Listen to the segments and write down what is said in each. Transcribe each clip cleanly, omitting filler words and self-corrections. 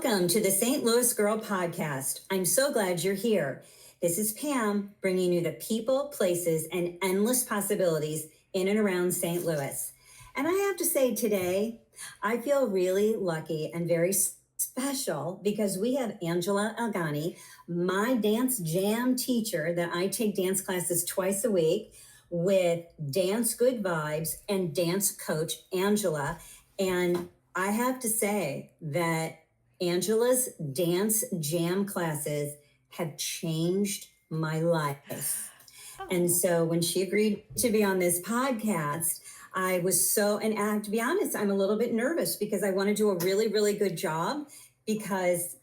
Welcome to the St. Louis Girl Podcast. I'm so glad you're here. This is Pam bringing you the people, places, and endless possibilities in and around St. Louis. And I have to say today, I feel really lucky and very special because we have Angela Elgani, my dance jam teacher that I take dance classes twice a week with Dance Good Vibes and dance coach Angela. And I have to say that Angela's dance jam classes have changed my life. And so when she agreed to be on this podcast, I was so, and to be honest, I'm a little bit nervous because I want to do a really, really good job because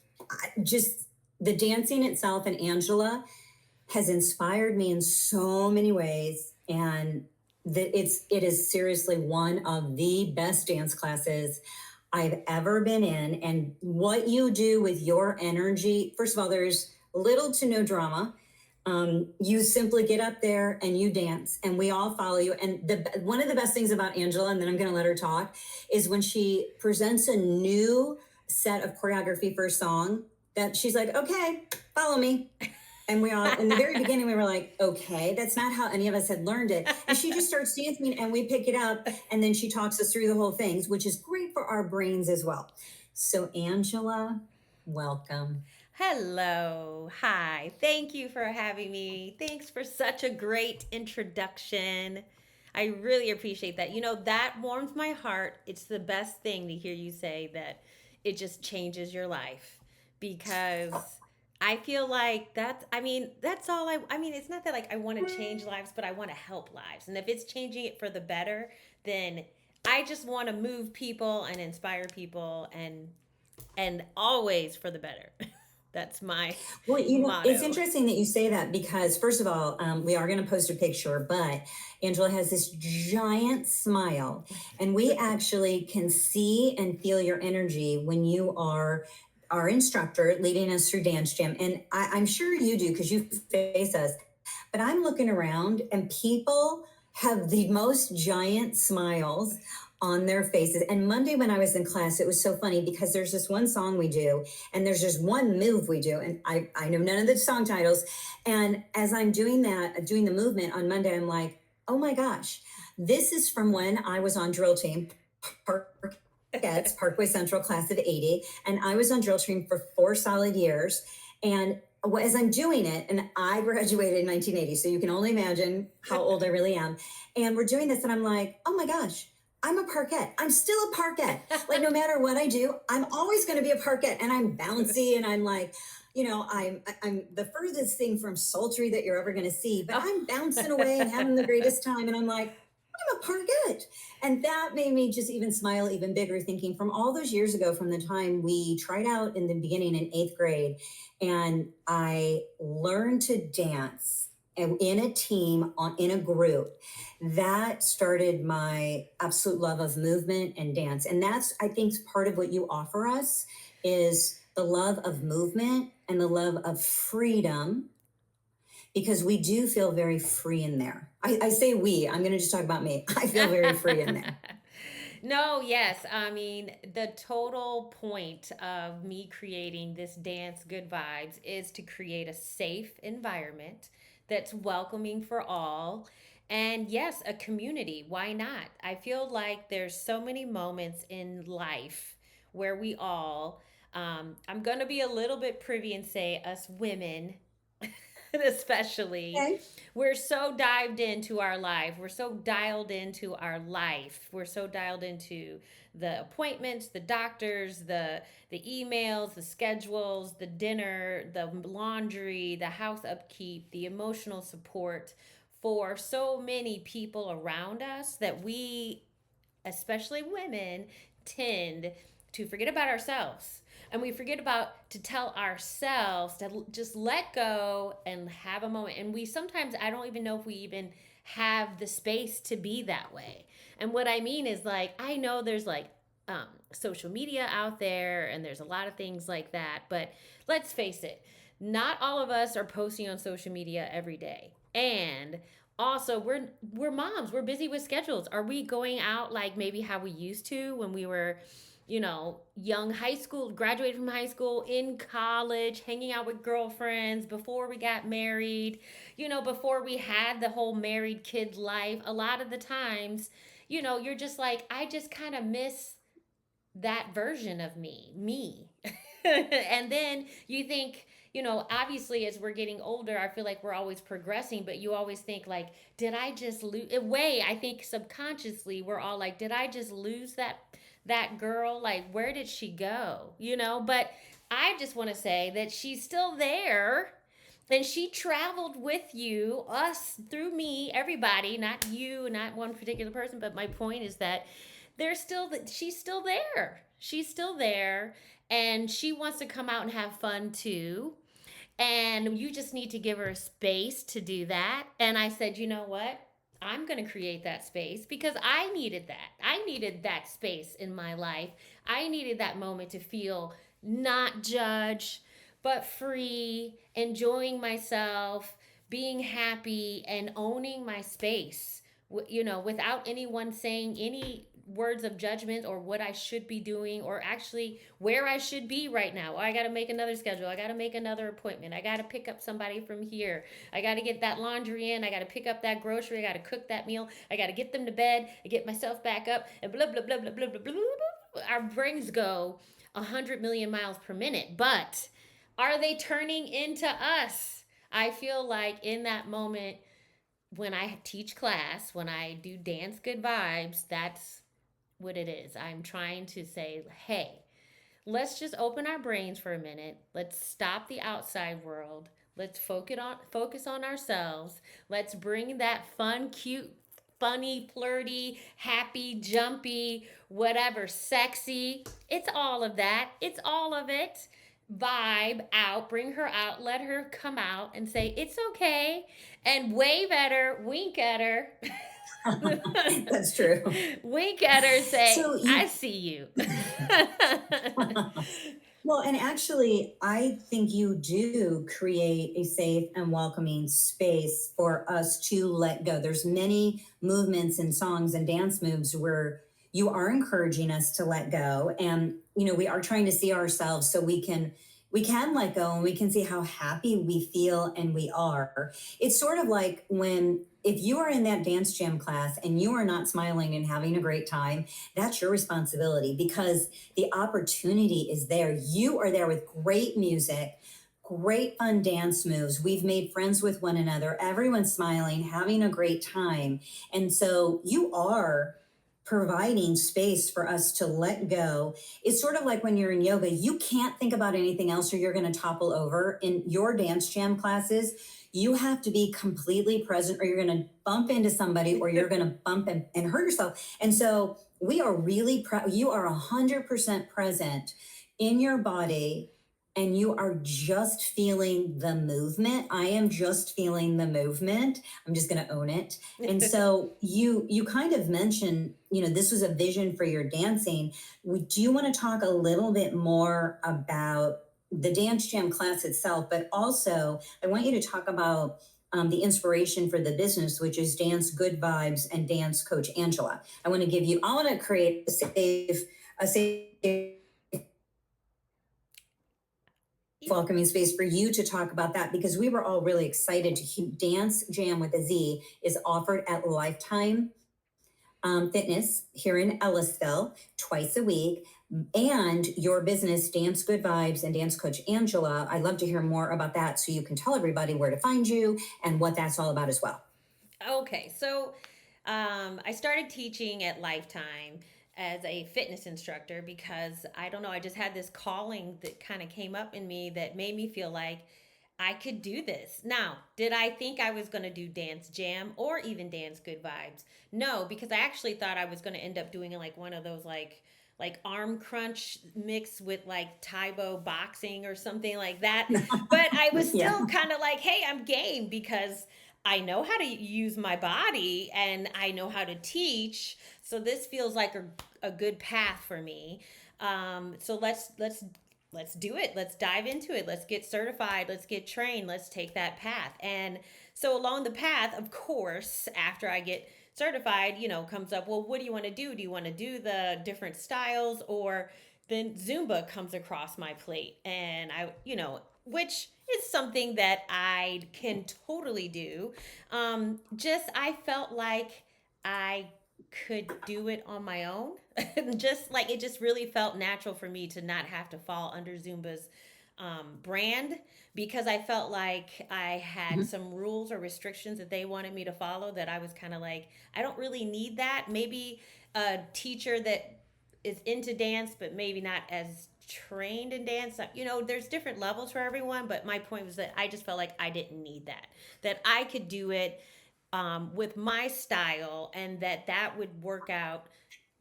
just the dancing itself and Angela has inspired me in so many ways. And that it is seriously one of the best dance classes I've ever been in. And what you do with your energy, first of all, there's little to no drama. You simply get up there and you dance and we all follow you. And one of the best things about Angela, and then I'm going to let her talk, is when she presents a new set of choreography for a song that she's like, okay, follow me. And we all, in the very beginning, we were like, okay, that's not how any of us had learned it. And she just starts dancing and we pick it up. And then she talks us through the whole thing, which is great for our brains as well. So Angela, welcome. Hello. Hi. Thank you for having me. Thanks for such a great introduction. I really appreciate that. That warms my heart. It's the best thing to hear you say that it just changes your life because I feel like that's all it's not that like I want to change lives, but I want to help lives. And if it's changing it for the better, then I just want to move people and inspire people and always for the better. That's my motto. It's interesting that you say that because, first of all, we are going to post a picture, but Angela has this giant smile, and we actually can see and feel your energy when you are our instructor leading us through Dance Jam. And I'm sure you do because you face us, but I'm looking around and people have the most giant smiles on their faces. And Monday when I was in class, it was so funny because there's this one song we do and there's just one move we do. And I know none of the song titles. And as I'm doing the movement on Monday, I'm like, oh my gosh, this is from when I was on drill team, Parkway Central class of 80. And I was on drill team for 4 solid years. And as I'm doing it, and I graduated in 1980, so you can only imagine how old I really am. And we're doing this and I'm like, oh my gosh, I'm a parquet. I'm still a parquet. Like no matter what I do, I'm always going to be a parquet. And I'm bouncy and I'm like, I'm the furthest thing from sultry that you're ever going to see, but I'm bouncing away and having the greatest time. And I'm like, I'm a parquet. And that made me just even smile even bigger, thinking from all those years ago, from the time we tried out in the beginning in 8th grade, and I learned to dance in a team, in a group. That started my absolute love of movement and dance. And that's, I think, part of what you offer us is the love of movement and the love of freedom, because we do feel very free in there. I say we, I'm going to just talk about me. I feel very free in there. No, yes. I mean, the total point of me creating this Dance Good Vibes is to create a safe environment that's welcoming for all. And yes, a community. Why not? I feel like there's so many moments in life where we all, I'm going to be a little bit privy and say us women, especially, Okay. we're so dived into our life. We're so dialed into our life. We're so dialed into the appointments, the doctors, the emails, the schedules, the dinner, the laundry, the house upkeep, the emotional support for so many people around us that we, especially women, tend to forget about ourselves. And we forget about to tell ourselves to just let go and have a moment. And we sometimes, I don't even know if we even have the space to be that way. And what I mean is, like, I know there's like social media out there and there's a lot of things like that. But let's face it, not all of us are posting on social media every day. And also we're moms, we're busy with schedules. Are we going out like maybe how we used to when we were young high school, graduated from high school, in college, hanging out with girlfriends, before we got married, before we had the whole married kid life. A lot of the times, you're just like, I just kind of miss that version of me. And then you think, obviously as we're getting older, I feel like we're always progressing, but you always think like, did I just lose? In a way, I think subconsciously we're all like, did I just lose that girl? Like, where did she go? But I just want to say that she's still there. And she traveled with you, us, through me, everybody, not you, not one particular person. But my point is that she's still there. She's still there, and she wants to come out and have fun too. And you just need to give her a space to do that. And I said, you know what? I'm going to create that space because I needed that. I needed that space in my life. I needed that moment to feel not judged, but free, enjoying myself, being happy, and owning my space, without anyone saying any words of judgment or what I should be doing or actually where I should be right now. I got to make another schedule. I got to make another appointment. I got to pick up somebody from here. I got to get that laundry in. I got to pick up that grocery. I got to cook that meal. I got to get them to bed and get myself back up and blah, blah, blah, blah, blah, blah, blah, blah. Our brains go 100 million miles per minute, but are they turning into us? I feel like in that moment, when I teach class, when I do dance good vibes, that's what it is. I'm trying to say, hey, let's just open our brains for a minute. Let's stop the outside world. Let's focus on ourselves. Let's bring that fun, cute, funny, flirty, happy, jumpy, whatever, sexy. It's all of that. It's all of it. Vibe out, bring her out, let her come out and say, it's okay, and wave at her, wink at her. That's true. Wink at her, say, So I you, see you. well, and actually, I think you do create a safe and welcoming space for us to let go. There's many movements and songs and dance moves where you are encouraging us to let go, and we are trying to see ourselves so we can let go and we can see how happy we feel and we are. It's sort of like when if you are in that dance jam class and you are not smiling and having a great time, that's your responsibility because the opportunity is there. You are there with great music, great fun dance moves. We've made friends with one another. Everyone's smiling, having a great time. And so you are providing space for us to let go. It's sort of like when you're in yoga, you can't think about anything else or you're going to topple over. In your dance jam classes, you have to be completely present or you're going to bump into somebody or you're going to bump and hurt yourself. And so we are really proud. You are 100% present in your body and you are just feeling the movement. I am just feeling the movement. I'm just going to own it. And so you kind of mentioned, this was a vision for your dancing. Do you want to talk a little bit more about the dance jam class itself, but also I want you to talk about the inspiration for the business, which is Dance Good Vibes and Dance Coach Angela. I want to create a safe welcoming space for you to talk about that because we were all really excited to Dance Jam with a Z is offered at Lifetime Fitness here in Ellisville twice a week. And your business, Dance Good Vibes and Dance Coach Angela, I'd love to hear more about that so you can tell everybody where to find you and what that's all about as well. Okay, so I started teaching at Lifetime as a fitness instructor because I don't know, I just had this calling that kind of came up in me that made me feel like I could do this. Now, did I think I was going to do Dance Jam or even Dance Good Vibes? No, because I actually thought I was going to end up doing like one of those like arm crunch mixed with like Taibo boxing or something like that. But I was Yeah. still kind of like, hey, I'm game because I know how to use my body and I know how to teach. So this feels like a good path for me. So let's do it. Let's dive into it. Let's get certified. Let's get trained. Let's take that path. And so along the path, of course, after I get certified, comes up, well, what do you want to do? Do you want to do the different styles, or then Zumba comes across my plate, and which is something that I can totally do. Just I felt like I could do it on my own. Just like it just really felt natural for me to not have to fall under Zumba's brand, because I felt like I had Mhm. some rules or restrictions that they wanted me to follow, that I was kind of like, I don't really need that. Maybe a teacher that is into dance, but maybe not as trained in dance. There's different levels for everyone, but my point was that I just felt like I didn't need that, that I could do it with my style, and that would work out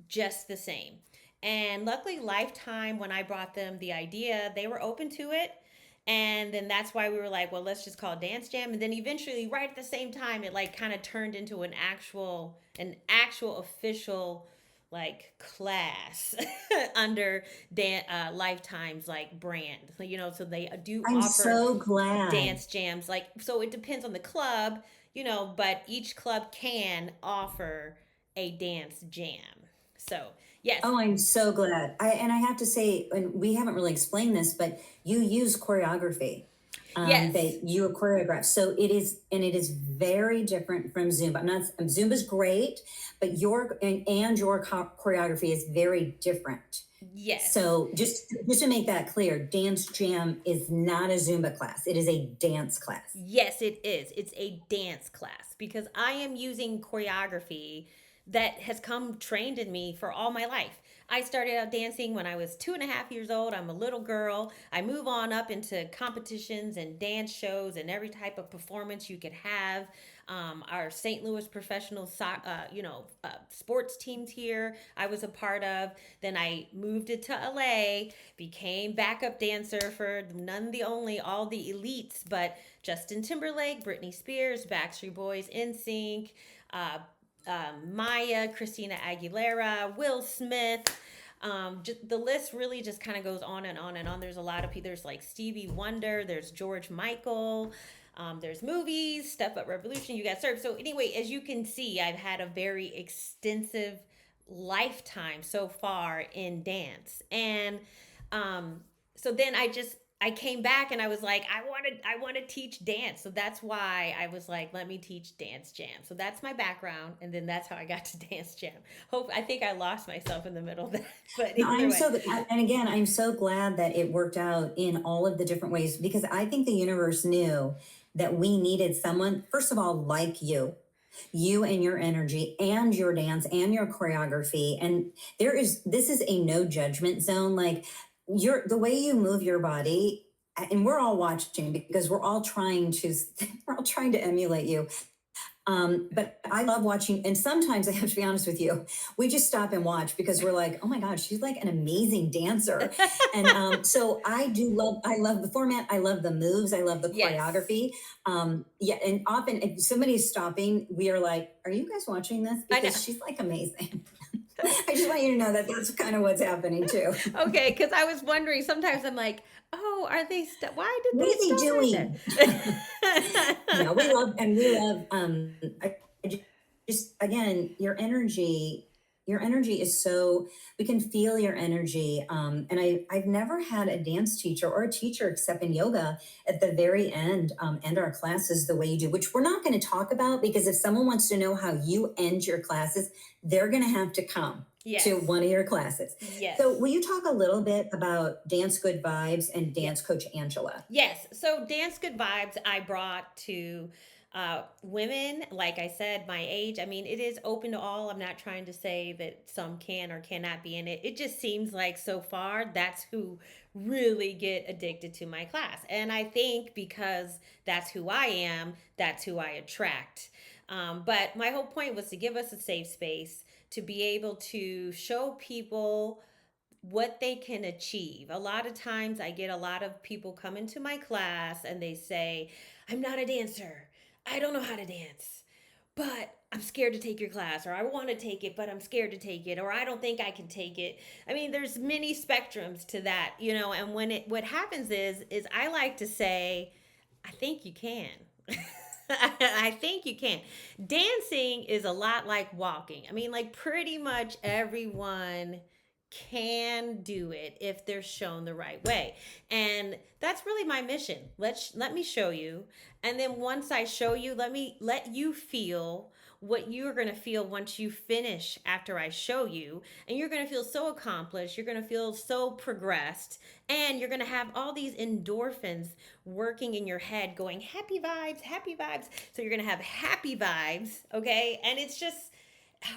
just the same. And luckily, Lifetime, when I brought them the idea, they were open to it. And then that's why we were like, well, let's just call it Dance Jam. And then eventually, right at the same time, it like kind of turned into an actual official like class under Lifetime's like brand. So they do I'm offer so glad. dance jams. Like, so it depends on the club, but each club can offer a dance jam. So, yes. Oh, I'm so glad. And I have to say, and we haven't really explained this, but you use choreography. Yes. That you choreograph. So it is very different from Zumba. I'm not Zumba's great, but your choreography is very different. Yes. So just to make that clear, Dance Jam is not a Zumba class. It is a dance class. Yes, it is. It's a dance class, because I am using choreography that has come trained in me for all my life. I started out dancing when I was 2.5 years old. I'm a little girl. I move on up into competitions and dance shows and every type of performance you could have. Our St. Louis professional, sports teams here, I was a part of. Then I moved it to LA, became backup dancer for none the only, all the elites, but Justin Timberlake, Britney Spears, Backstreet Boys, NSYNC, uh, Maya, Christina Aguilera, Will Smith. The list really just kind of goes on and on and on. There's a lot of people. There's like Stevie Wonder. There's George Michael. There's movies, Step Up Revolution. You got Surf. So anyway, as you can see, I've had a very extensive lifetime so far in dance, and so then I came back and I was like, I want to teach dance. So that's why I was like, let me teach Dance Jam. So that's my background, and then that's how I got to Dance Jam. I think I lost myself in the middle of that, but No, either way. and again, I'm so glad that it worked out in all of the different ways, because I think the universe knew that we needed someone, first of all, like you and your energy and your dance and your choreography. And this is a no judgment zone. Like the way you move your body, and we're all watching because we're all trying to emulate you. But I love watching, and sometimes I have to be honest with you, we just stop and watch because we're like, oh my God, she's like an amazing dancer. And so I love the format, I love the moves, I love the Yes. choreography. Yeah, and often if somebody's stopping, we are like, are you guys watching this? I know. Because she's like amazing. I just want you to know that that's kind of what's happening too. Okay, because I was wondering. Sometimes I'm like, oh, are they? Why did What they are they stop doing? right No, there? we love I just again, your energy is so, we can feel your energy. And I've never had a dance teacher or a teacher, except in yoga, at the very end our classes the way you do, which we're not going to talk about, because if someone wants to know how you end your classes, they're going to have to come to Yes. one of your classes. So Yes. will you talk a little bit about Dance Good Vibes and Yeah. Dance Coach Angela? Yes. So Dance Good Vibes I brought to women, like I said, my age. I mean, it is open to all. I'm not trying to say that some can or cannot be in it. It just seems like so far that's who really get addicted to my class. And I think because that's who I am, that's who I attract. But my whole point was to give us a safe space to be able to show people what they can achieve. A lot of times I get a lot of people come into my class and they say, I'm not a dancer. I don't know how to dance, but I'm scared to take your class, or I want to take it, but I'm scared to take it, or I don't think I can take it. I mean, there's many spectrums to that, and what happens is I like to say, I think you can. I think you can. Dancing is a lot like walking. I mean, like pretty much everyone can do it if they're shown the right way. And that's really my mission. Let me show you. And then once I show you, let you feel what you're going to feel once you finish after I show you. And you're going to feel so accomplished, you're going to feel so progressed, and you're going to have all these endorphins working in your head going happy vibes, happy vibes. So you're going to have happy vibes, okay? And it's just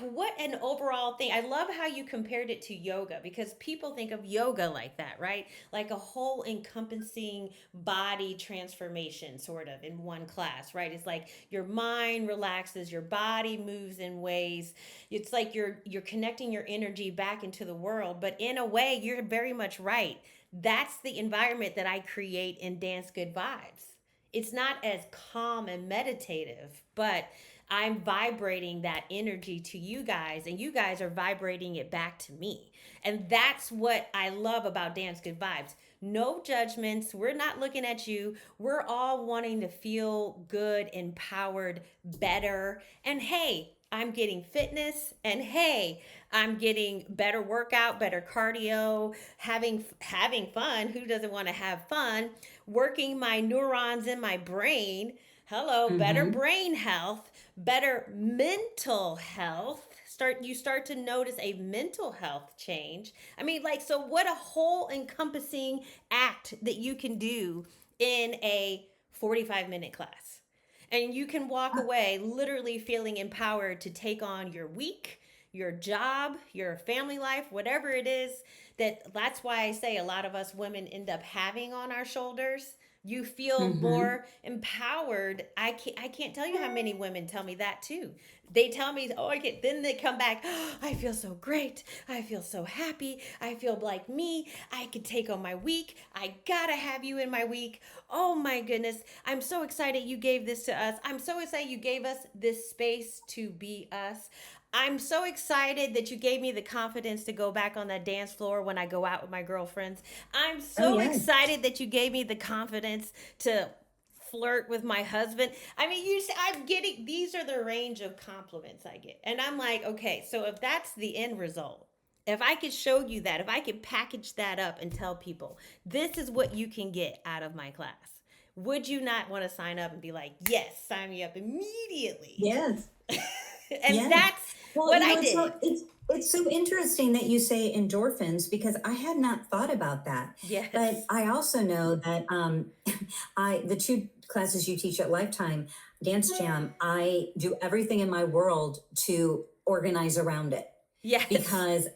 what an overall thing. I love how you compared it to yoga because people think of yoga like that, right? Like a whole encompassing body transformation sort of in one class, right? It's like your mind relaxes, your body moves in ways. It's like you're connecting your energy back into the world, but in a way you're very much right. That's the environment that I create in Dance Good Vibes. It's not as calm and meditative, but I'm vibrating that energy to you guys, and you guys are vibrating it back to me. And that's what I love about Dance Good Vibes. No judgments. We're not looking at you. We're all wanting to feel good, empowered, better. And hey, I'm getting fitness, and hey, I'm getting better workout, better cardio, having fun. Who doesn't want to have fun? Working my neurons in my brain. Hello, better Mm-hmm. brain health, better mental health. Start to notice a mental health change. I mean, like, so what a whole encompassing act that you can do in a 45-minute class. And you can walk away literally feeling empowered to take on your week, your job, your family life, whatever it is. That's why I say a lot of us women end up having on our shoulders. You feel Mm-hmm. more empowered. I can't tell you how many women tell me that too. They tell me, oh, I get, then they come back, oh, I feel so great. I feel so happy. I feel like me. I could take on my week. I gotta have you in my week. Oh my goodness. I'm so excited you gave this to us. I'm so excited you gave us this space to be us. I'm so excited that you gave me the confidence to go back on that dance floor when I go out with my girlfriends. I'm Oh, so yes. excited that you gave me the confidence to flirt with my husband. I mean, I'm getting, these are the range of compliments I get. And I'm like, okay, so if that's the end result, if I could show you that, if I could package that up and tell people, this is what you can get out of my class, would you not want to sign up and be like, yes, sign me up immediately? Yes. And Yes. that's Well, what you know, I did. it's so interesting that you say endorphins because I had not thought about that. But Yes. I also know that I the two classes you teach at Lifetime, Dance Jam, I do everything in my world to organize around it Yes. because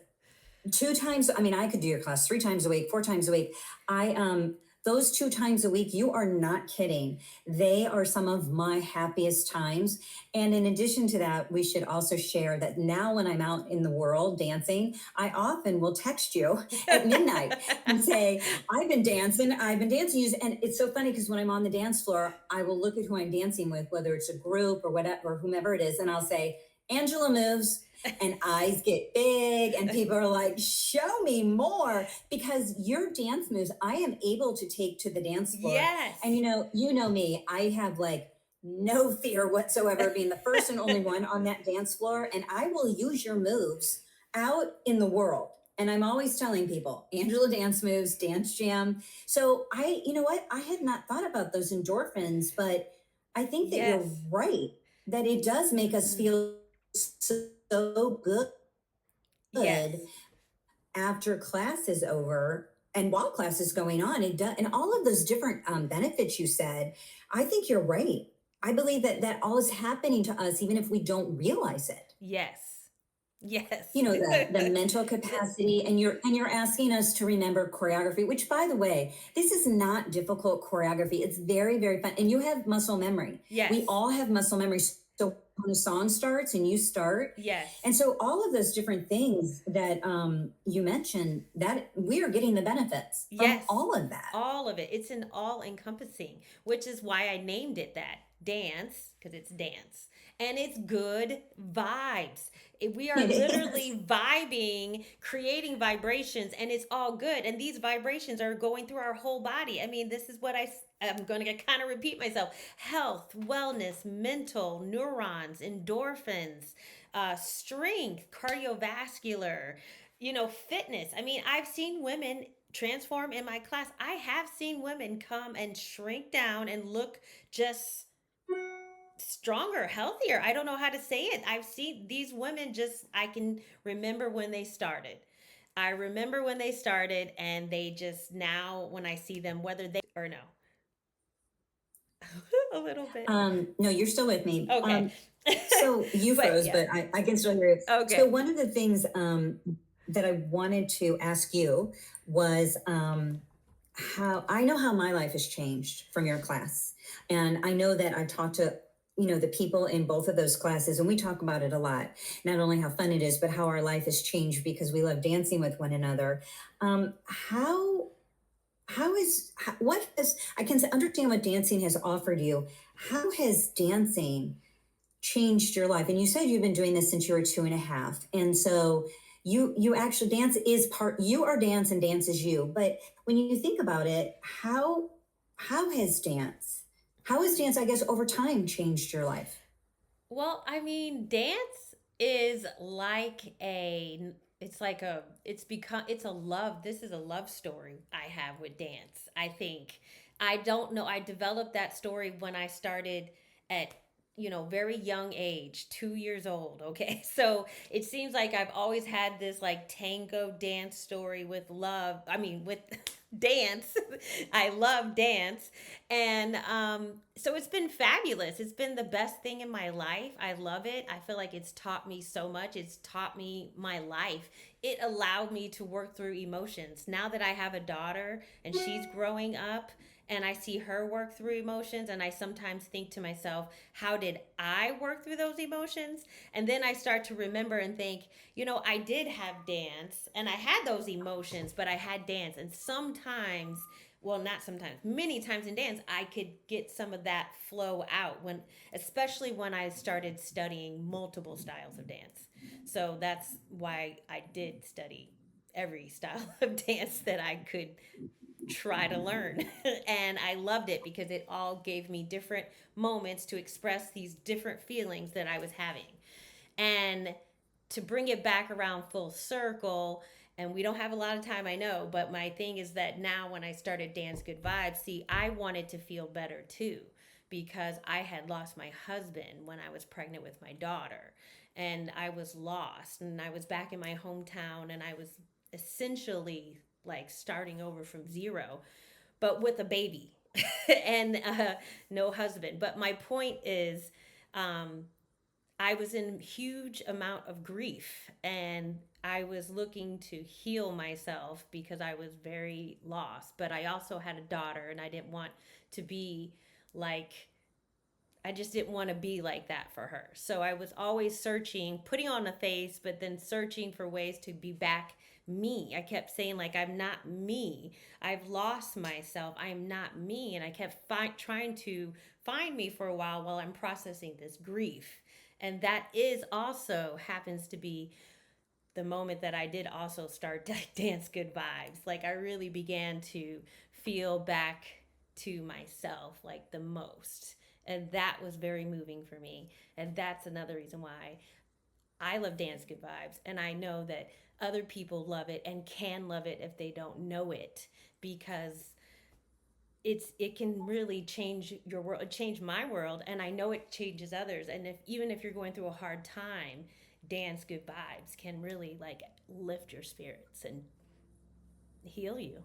two times, I mean, I could do your class 3 times a week, 4 times a week. I those 2 times a week, you are not kidding, they are some of my happiest times. And in addition to that, we should also share that now when I'm out in the world dancing, I often will text you at midnight and say, I've been dancing. And it's so funny because when I'm on the dance floor, I will look at who I'm dancing with, whether it's a group or whatever, or whomever it is, and I'll say, Angela moves, and eyes get big and people are like, show me more, because your dance moves I am able to take to the dance floor. And Yes. you know me, I have like no fear whatsoever being the first and only one on that dance floor, and I will use your moves out in the world. And I'm always telling people, Angela dance moves, Dance Jam. So you know what, I had not thought about those endorphins, but I think that you're Yes. right, that it does make us feel so good Yes. after class is over and while class is going on. It does, and all of those different benefits you said. I think you're right. I believe that that all is happening to us, even if we don't realize it. Yes. Yes. You know, the mental capacity, and you're asking us to remember choreography, which, by the way, this is not difficult choreography. It's very, very fun, and you have muscle memory. We Yes. all have muscle memory. So when a song starts and you start, Yes. and so all of those different things that you mentioned, that we are getting the benefits from Yes. all of that. All of it. It's an all encompassing, which is why I named it that. dance, because it's dance, and it's good vibes. We are It is. literally vibing, creating vibrations, and it's all good. And these vibrations are going through our whole body. I mean, this is what I'm going to kind of repeat myself: health, wellness, mental, neurons, endorphins, strength, cardiovascular, fitness. I mean, I've seen women transform in my class. I have seen women come and shrink down and look just stronger, healthier. I don't know how to say it. I've seen these women just, I can remember when they started. I remember when they started, and they just now, when I see them, whether they or no, a little bit. No, you're still with me. Okay. So you But froze, yeah. but I can still hear you. So Okay. one of the things that I wanted to ask you was how I know how my life has changed from your class. And I know that I've talked to, the people in both of those classes, and we talk about it a lot. Not only how fun it is, but how our life has changed because we love dancing with one another. What is, I can understand what dancing has offered you. How has dancing changed your life? And you said you've been doing this since you were 2.5. And so you actually, dance is part, you are dance and dance is you. But when you think about it, how has dance, I guess, over time changed your life? Well, I mean, dance is like a it's like a it's become it's a love. This is a love story I have with dance. I think, I don't know, I developed that story when I started at, very young age, 2 years old, okay? So, it seems like I've always had this like tango dance story with love. I mean, with dance. I love dance. And so it's been fabulous. It's been the best thing in my life. I love it. I feel like it's taught me so much. It's taught me my life. It allowed me to work through emotions. Now that I have a daughter and she's growing up, and I see her work through emotions, and I sometimes think to myself, how did I work through those emotions? And then I start to remember and think, I did have dance and I had those emotions, but I had dance. And sometimes, well, not sometimes, many times in dance, I could get some of that flow out, especially when I started studying multiple styles of dance. So that's why I did study every style of dance that I could try to learn. And I loved it because it all gave me different moments to express these different feelings that I was having. And to bring it back around full circle, and we don't have a lot of time, I know, but my thing is that now when I started Dance Good Vibes, see, I wanted to feel better too, because I had lost my husband when I was pregnant with my daughter, and I was lost, and I was back in my hometown, and I was essentially like starting over from zero, but with a baby and no husband. But my point is, um, I was in huge amount of grief, and I was looking to heal myself because I was very lost. But I also had a daughter, and I didn't want to be like, I just didn't want to be like that for her. So I was always searching, putting on a face, but then searching for ways to be back me. I kept saying, like, I'm not me. I've lost myself. I'm not me. And I kept trying to find me for a while I'm processing this grief. And that is also happens to be the moment that I did also start Dance Good Vibes. Like, I really began to feel back to myself, like, the most. And that was very moving for me. And that's another reason why I love Dance Good Vibes. And I know that other people love it and can love it if they don't know it, because it can really change your world, change my world, and I know it changes others. And if even if you're going through a hard time, Dance Good Vibes can really like lift your spirits and heal you.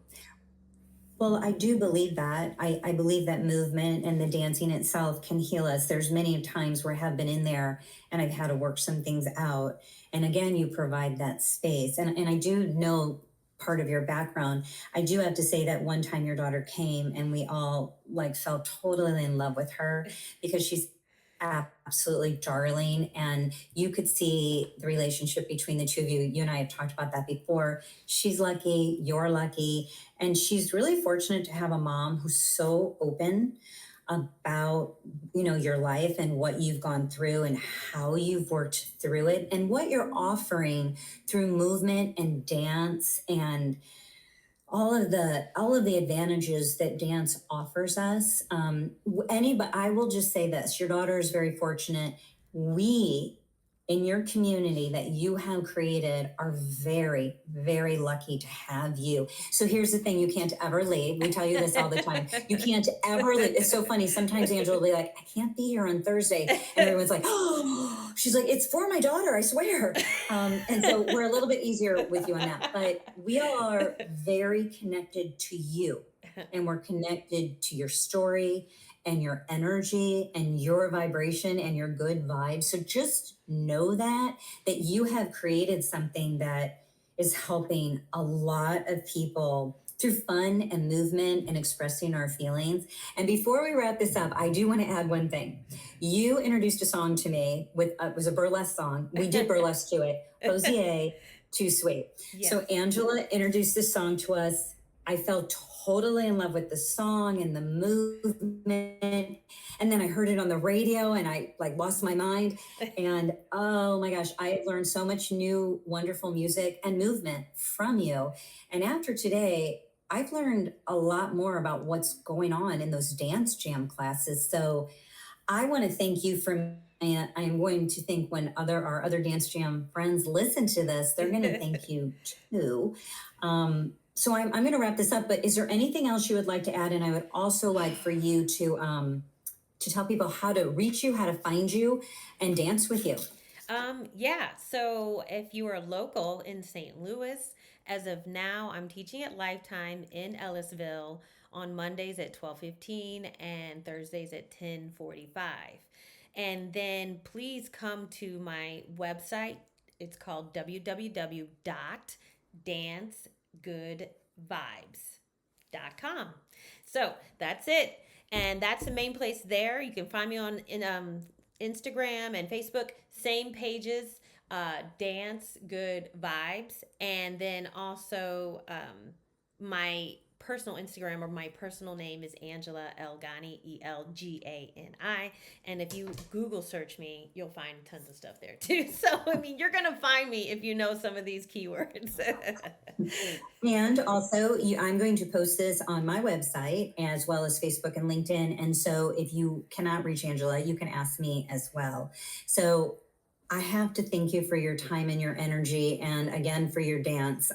Well, I do believe that. I believe that movement and the dancing itself can heal us. There's many times where I have been in there and I've had to work some things out. And again, you provide that space. And I do know part of your background. I do have to say that one time your daughter came and we all like fell totally in love with her because she's absolutely darling, and you could see the relationship between the two of you. You and I have talked about that before. She's lucky, you're lucky, and she's really fortunate to have a mom who's so open. about, your life and what you've gone through and how you've worked through it and what you're offering through movement and dance and all of the advantages that dance offers us. Anybody, I will just say this: your daughter is very fortunate. We in your community that you have created are very, very lucky to have you. So here's the thing: you can't ever leave. We tell you this all the time. You can't ever leave. It's so funny. Sometimes Angela will be like, "I can't be here on Thursday," and everyone's like, "Oh," she's like, "It's for my daughter, I swear." And so we're a little bit easier with you on that, but we are very connected to you, and we're connected to your story and your energy and your vibration and your good vibes. So just know that you have created something that is helping a lot of people through fun and movement and expressing our feelings. And before we wrap this up, I do want to add one thing. You introduced a song to me with it was a burlesque song. We did burlesque to it. Hosier, Too Sweet. Yes. So Angela introduced this song to us. I fell totally in love with the song and the movement. And then I heard it on the radio and I like lost my mind. And oh my gosh, I have learned so much new, wonderful music and movement from you. And after today, I've learned a lot more about what's going on in those dance jam classes. So I want to thank you for. And I'm going to think when our other dance jam friends listen to this, they're going to thank you too. So I'm going to wrap this up. But is there anything else you would like to add? And I would also like for you to tell people how to reach you, how to find you, and dance with you. Yeah, so if you are local in St. Louis, as of now, I'm teaching at Lifetime in Ellisville on Mondays at 12:15 and Thursdays at 10:45. And then please come to my website. It's called www.dancegoodvibes.com. So that's it. And that's the main place there. You can find me on Instagram and Facebook, same pages, Dance Good Vibes. And then also my personal Instagram or my personal name is Angela Elgani, Elgani. And if you Google search me, you'll find tons of stuff there too. So, I mean, you're going to find me if you know some of these keywords. And also, I'm going to post this on my website as well as Facebook and LinkedIn. And so if you cannot reach Angela, you can ask me as well. So I have to thank you for your time and your energy, and again for your dance.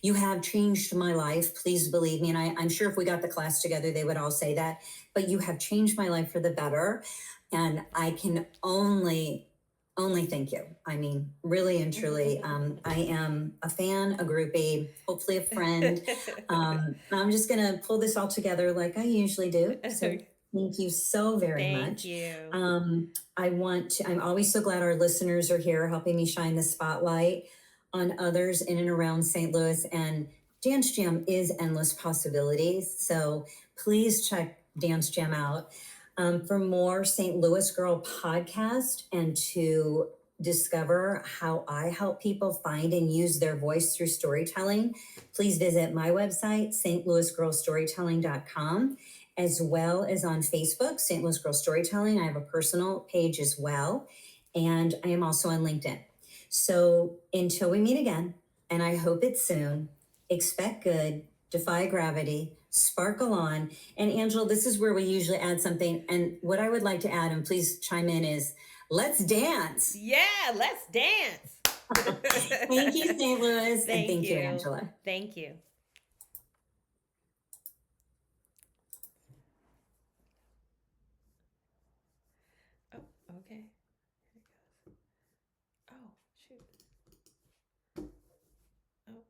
You have changed my life. Please believe me. And I'm sure if we got the class together, they would all say that. But you have changed my life for the better. And I can only thank you. I mean, really and truly, I am a fan, a groupie, hopefully a friend. I'm just going to pull this all together like I usually do. So thank you so very much. Thank you. I'm always so glad our listeners are here helping me shine the spotlight on others in and around St. Louis. And Dance Jam is endless possibilities. So please check Dance Jam out. For more St. Louis Girl podcast and to discover how I help people find and use their voice through storytelling, please visit my website, stlouisgirlstorytelling.com, as well as on Facebook, St. Louis Girl Storytelling. I have a personal page as well, and I am also on LinkedIn. So until we meet again, and I hope it's soon, expect good, defy gravity, sparkle on. And Angela, this is where we usually add something. And what I would like to add, and please chime in, is let's dance. Yeah, let's dance. Thank you, St. Louis. And thank you, Angela. Thank you. Oh, okay. Here it goes. Oh, shoot. Oh,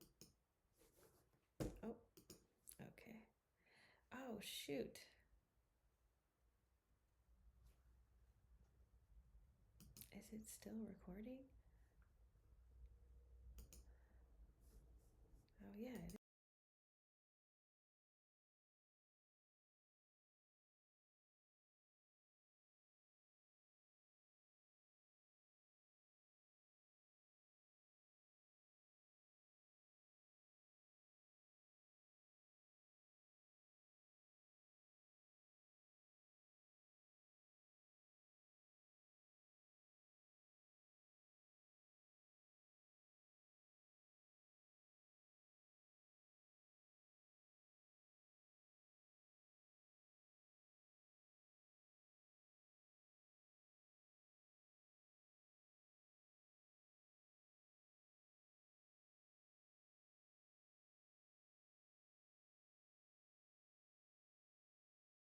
oh, okay. Oh, shoot. Is it still recording? Oh, yeah.